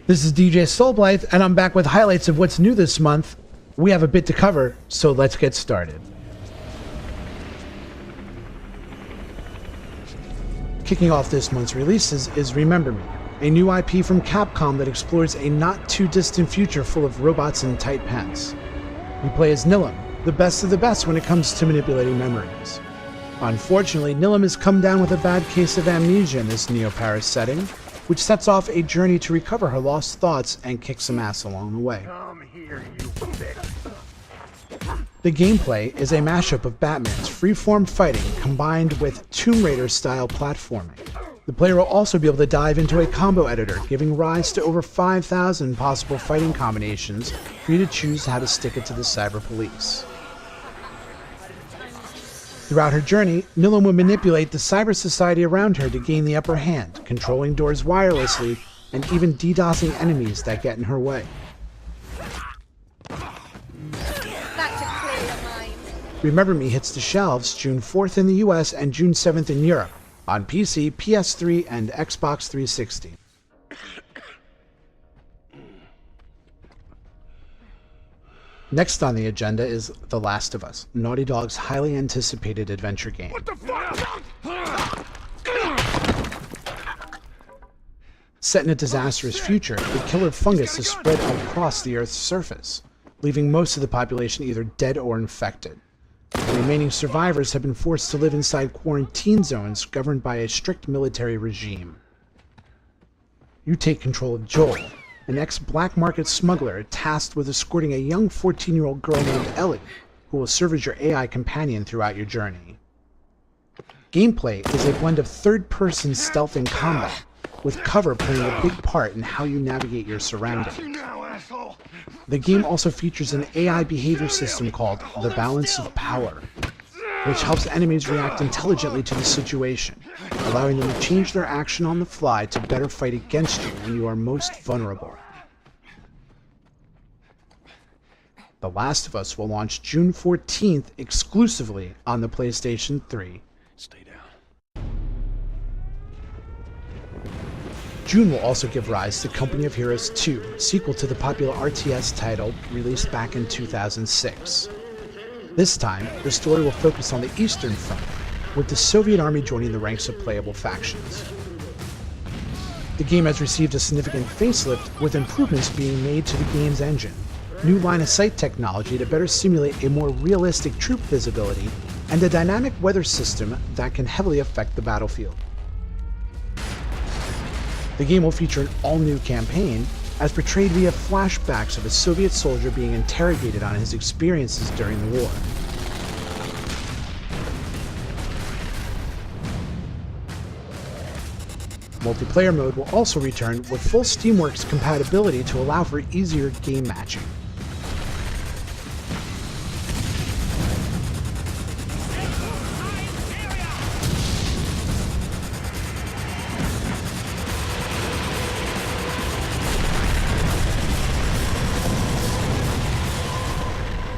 This is DJ SoulBlythe, and I'm back with highlights of what's new this month. We have a bit to cover, so let's get started. Kicking off this month's releases is Remember Me, a new IP from Capcom that explores a not-too-distant future full of robots in tight pants. You play as Nilam, the best of the best when it comes to manipulating memories. Unfortunately, Nilam has come down with a bad case of amnesia in this Neo-Paris setting, which sets off a journey to recover her lost thoughts and kick some ass along the way. Come here, you bitch. The gameplay is a mashup of Batman's freeform fighting combined with Tomb Raider-style platforming. The player will also be able to dive into a combo editor, giving rise to over 5,000 possible fighting combinations for you to choose how to stick it to the cyber police. Throughout her journey, Nilam will manipulate the cyber society around her to gain the upper hand, controlling doors wirelessly and even DDoSing enemies that get in her way. Remember Me hits the shelves June 4th in the US and June 7th in Europe, on PC, PS3, and Xbox 360. Next on the agenda is The Last of Us, Naughty Dog's highly anticipated adventure game. What the fuck? Set in a disastrous future, the killer fungus is spread across the Earth's surface, leaving most of the population either dead or infected. The remaining survivors have been forced to live inside quarantine zones governed by a strict military regime. You take control of Joel, an ex-black market smuggler tasked with escorting a young 14-year-old girl named Ellie, who will serve as your AI companion throughout your journey. Gameplay is a blend of third-person stealth and combat, with cover playing a big part in how you navigate your surroundings. The game also features an AI behavior system called the Balance of Power, which helps enemies react intelligently to the situation, allowing them to change their action on the fly to better fight against you when you are most vulnerable. The Last of Us will launch June 14th exclusively on the PlayStation 3. Stay down. June will also give rise to Company of Heroes 2, sequel to the popular RTS title released back in 2006. This time, the story will focus on the Eastern Front, with the Soviet Army joining the ranks of playable factions. The game has received a significant facelift, with improvements being made to the game's engine, new line-of-sight technology to better simulate a more realistic troop visibility, and a dynamic weather system that can heavily affect the battlefield. The game will feature an all-new campaign, as portrayed via flashbacks of a Soviet soldier being interrogated on his experiences during the war. Multiplayer mode will also return with full Steamworks compatibility to allow for easier game matching.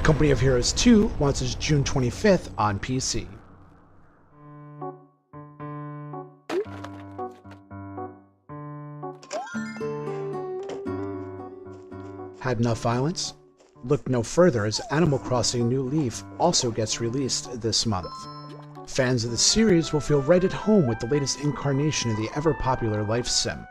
Company of Heroes 2 launches June 25th on PC. Had enough violence? Look no further as Animal Crossing New Leaf also gets released this month. Fans of the series will feel right at home with the latest incarnation of the ever-popular life sim.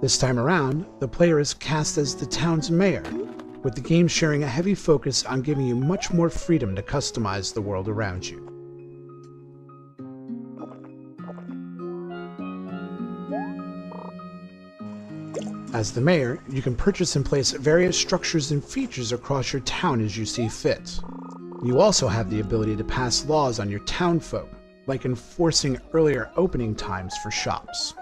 This time around, the player is cast as the town's mayor, with the game sharing a heavy focus on giving you much more freedom to customize the world around you. As the mayor, you can purchase and place various structures and features across your town as you see fit. You also have the ability to pass laws on your townfolk, like enforcing earlier opening times for shops.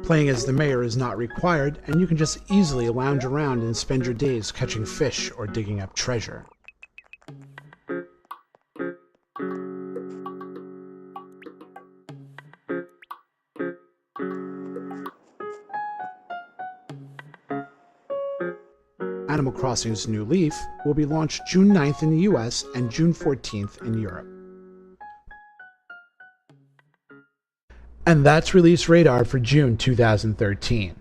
Playing as the mayor is not required, and you can just easily lounge around and spend your days catching fish or digging up treasure. Animal Crossing's New Leaf will be launched June 9th in the US and June 14th in Europe. And that's Release Radar for June 2013.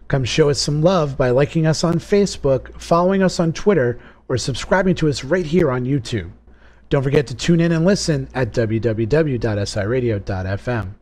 Come show us some love by liking us on Facebook, following us on Twitter, or subscribing to us right here on YouTube. Don't forget to tune in and listen at www.siradio.fm.